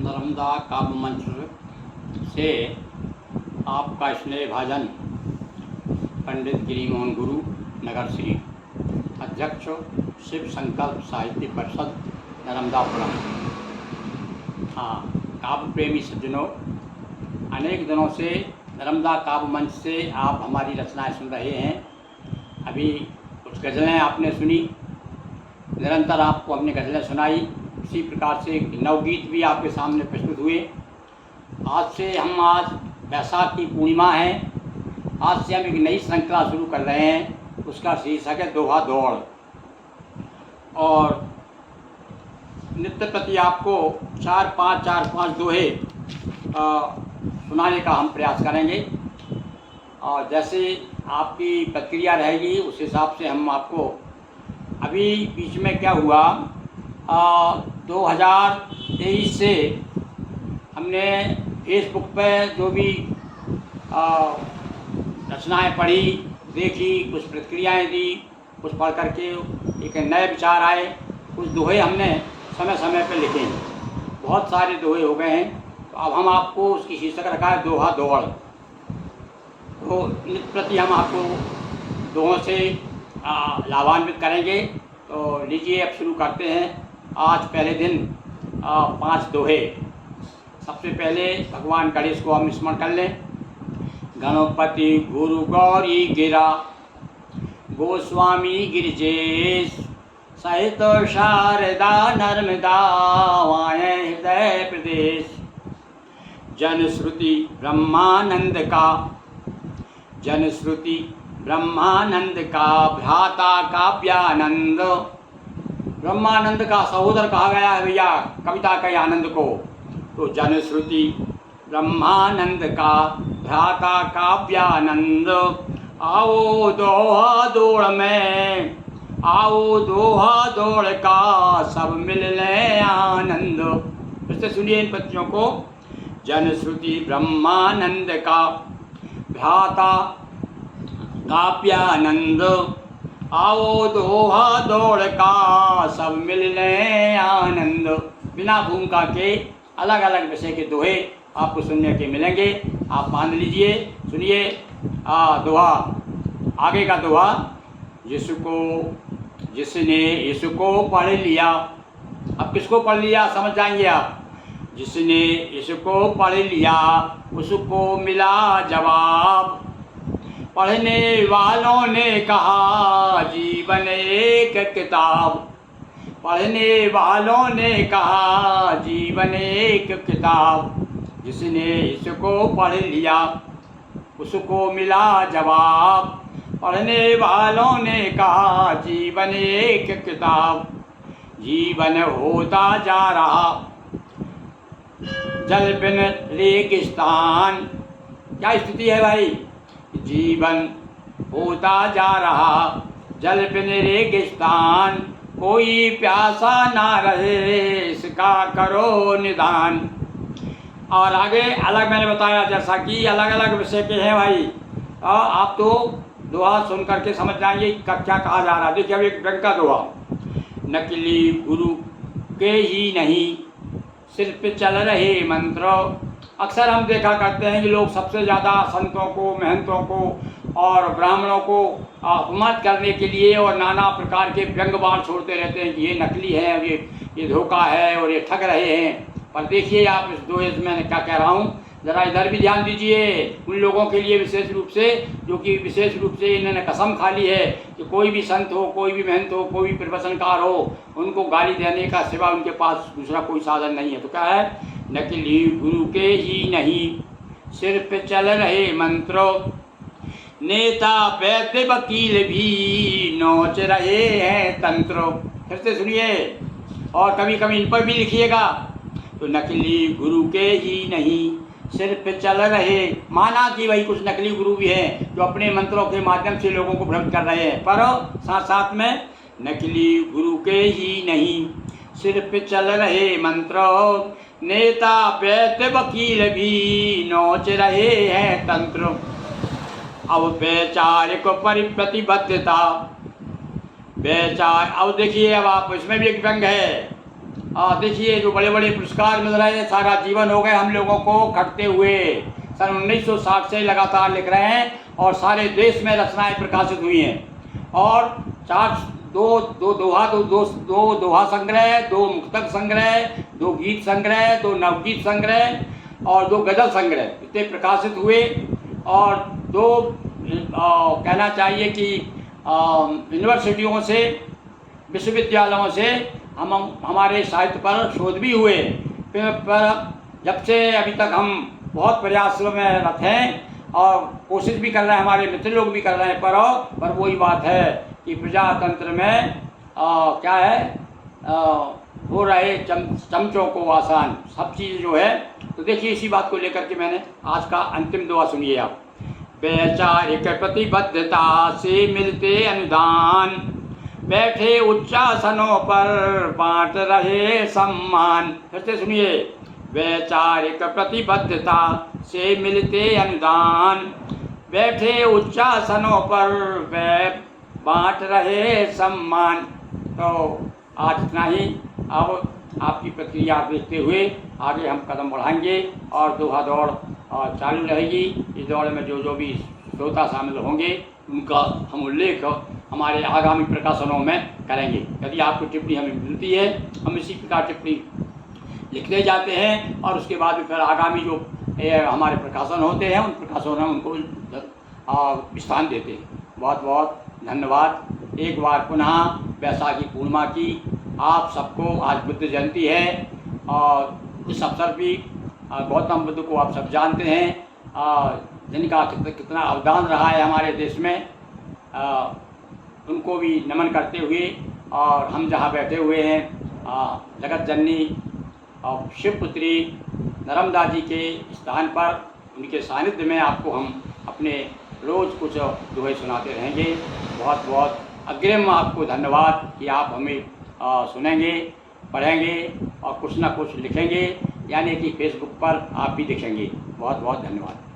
नर्मदा काव्य मंच से आपका स्नेह भाजन पंडित गिरिमोहन गुरु नगर श्री अध्यक्ष शिव संकल्प साहित्य परिषद नर्मदापुरम। हाँ, काव्य प्रेमी सज्जनों, अनेक दिनों से नर्मदा काव्य मंच से आप हमारी रचनाएं सुन रहे हैं। अभी कुछ गज़लें आपने सुनी, निरंतर आपको हमने गज़लें सुनाई। इसी प्रकार से नवगीत भी आपके सामने प्रस्तुत हुए। आज वैशाख की पूर्णिमा है। आज से हम एक नई श्रृंखला शुरू कर रहे हैं। उसका शीर्षक है दोहा दौड़। और नित्य प्रति आपको चार पाँच दोहे सुनाने का हम प्रयास करेंगे। और जैसे आपकी प्रतिक्रिया रहेगी उस हिसाब से हम आपको, अभी बीच में क्या हुआ, 2023 से हमने फेसबुक पे जो भी रचनाएं पढ़ी, देखी, कुछ प्रतिक्रियाएं दी, कुछ पढ़ करके एक नए विचार आए। कुछ दोहे हमने समय समय पर लिखे हैं। बहुत सारे दोहे हो गए हैं। तो अब हम आपको उसकी शीर्षक रखा है दोहा दौड़। तो नित्य प्रति हम आपको दोहों से लाभान्वित करेंगे। तो लीजिए अब शुरू करते हैं। आज पहले दिन 5 दोहे। सबसे पहले भगवान गणेश को हम स्मरण कर लें। गणपति गुरु गौरी गिरा, गोस्वामी गिरिजेश, सहित शारदा नर्मदा वाये हृदय प्रदेश। जनश्रुति ब्रह्मानंद का, जनश्रुति ब्रह्मानंद का भ्राता काव्यानंद। ब्रह्मानंद का सहोदर कहा गया है भैया कविता के आनंद को। तो जनश्रुति ब्रह्मानंद का भ्राता काव्यानंद। आओ दोहा दौड़ में, आओ दोहा दौड़ का सब मिल ले आनंद। फिर से सुनिए इन पत्तियों को। जनश्रुति ब्रह्मानंद का भ्राता काव्यानंद। आओ दोहा दौड़ का सब मिल ले आनंद। बिना भूमिका के अलग अलग विषय के दोहे आपको सुनने के मिलेंगे। आप मान लीजिए, सुनिए। दोहा, आगे का दोहा। जिसने इसको पढ़ लिया, अब किसको पढ़ लिया समझ जाएंगे आप। जिसने इसको पढ़ लिया उसको मिला जवाब। पढ़ने वालों ने कहा जीवन एक किताब। पढ़ने वालों ने कहा जीवन एक किताब। जिसने इसको पढ़ लिया उसको मिला जवाब। पढ़ने वालों ने कहा जीवन एक किताब। जीवन होता जा रहा जल बिन रेगिस्तान। क्या स्थिति है भाई? जीवन होता जा रहा जल बिन रेगिस्तान। कोई प्यासा ना रहे इसका करो निदान। और आगे अलग मैंने बताया जैसा कि अलग अलग विषय के हैं भाई। आप तो दोहा सुन करके समझ जाएंगे क्या कहा जा रहा है। देखिए अब एक व्यंग का दोहा। नकली गुरु के ही नहीं सिर पे चल रहे मंत्र। अक्सर हम देखा करते हैं कि लोग सबसे ज़्यादा संतों को, महंतों को और ब्राह्मणों को अपमान करने के लिए और नाना प्रकार के व्यंग बाण छोड़ते रहते हैं कि ये नकली है और ये धोखा है और ये ठग रहे हैं। पर देखिए आप इस दोहे में मैं क्या कह रहा हूँ, ज़रा इधर भी ध्यान दीजिए। उन लोगों के लिए विशेष रूप से जो कि विशेष रूप से इन्होंने कसम खा ली है कि कोई भी संत हो, कोई भी महंत हो, कोई भी प्रवचनकार हो, उनको गाली देने का सिवा उनके पास दूसरा कोई साधन नहीं है। तो क्या है? नकली गुरु के ही नहीं सिर पे चल रहे मंत्र। नेता वैद्य वकील भी नोच रहे हैं तंत्र। फिर से सुनिए और कभी कभी इन पर भी लिखिएगा। तो नकली गुरु के ही नहीं सिर पे चल रहे, माना कि भाई कुछ नकली गुरु भी हैं जो अपने मंत्रों के माध्यम से लोगों को भ्रमित कर रहे हैं, पर साथ साथ में नकली गुरु के ही नहीं सिर पे चल रहे मंत्र। नेता वैद्य वकील भी नोच रहे हैं तंत्र। अब वैचारिक प्रतिबद्धता, वैचार। अब देखिए अब आप इसमें भी एक व्यंग है। देखिए जो बड़े बड़े पुरस्कार मिल रहे हैं, सारा जीवन हो गए हम लोगों को खटते हुए। सन 1960 से लगातार लिख रहे हैं और सारे देश में रचनाएं प्रकाशित हुई हैं। और दो दोहा संग्रह, 2 मुक्तक संग्रह, 2 गीत संग्रह, 2 नवगीत संग्रह और 2 गज़ल संग्रह इतने प्रकाशित हुए। और 2 कहना चाहिए कि यूनिवर्सिटियों से, विश्वविद्यालयों से हमारे साहित्य पर शोध भी हुए। पर जब से अभी तक हम बहुत प्रयासों में रत हैं और कोशिश भी कर रहे हैं, हमारे मित्र लोग भी कर रहे हैं, पर वही बात है कि प्रजातंत्र में क्या है, हो रहे चमचों को आसान सब चीज़ जो है। तो देखिए इसी बात को लेकर के मैंने आज का अंतिम दुआ सुनिए आप। वैचारिक प्रतिबद्धता से मिलते अनुदान, बैठे उच्चासनों पर बांट रहे सम्मान। फिर से सुनिए। वैचारिक प्रतिबद्धता से मिलते अनुदान, बैठे उच्चासनों पर वे बांट रहे सम्मान। तो आज इतना ही। अब आपकी प्रतिक्रिया देखते हुए आगे हम कदम बढ़ाएंगे और दोहा दौड़ चालू रहेगी। इस दौड़ में जो भी श्रोता शामिल होंगे उनका हम उल्लेख हमारे आगामी प्रकाशनों में करेंगे। यदि आपको टिप्पणी हमें मिलती है, हम इसी प्रकार टिप्पणी लिखते जाते हैं और उसके बाद फिर आगामी जो हमारे प्रकाशन होते हैं उन प्रकाशनों में उनको स्थान देते हैं। बहुत बहुत धन्यवाद। एक बार पुनः बैसाखी पूर्णिमा की आप सबको, आज बुद्ध जयंती है और इस अवसर पर गौतम बुद्ध को आप सब जानते हैं, जिनका कितना अवदान रहा है हमारे देश में, उनको भी नमन करते हुए और हम जहाँ बैठे हुए हैं जगत जननी और शिवपुत्री नर्मदा जी के स्थान पर, उनके सानिध्य में आपको हम अपने रोज़ कुछ दोहे सुनाते रहेंगे। बहुत बहुत अग्रिम आपको धन्यवाद कि आप हमें सुनेंगे, पढ़ेंगे और कुछ ना कुछ लिखेंगे, यानी कि फेसबुक पर आप भी देखेंगे। बहुत बहुत धन्यवाद।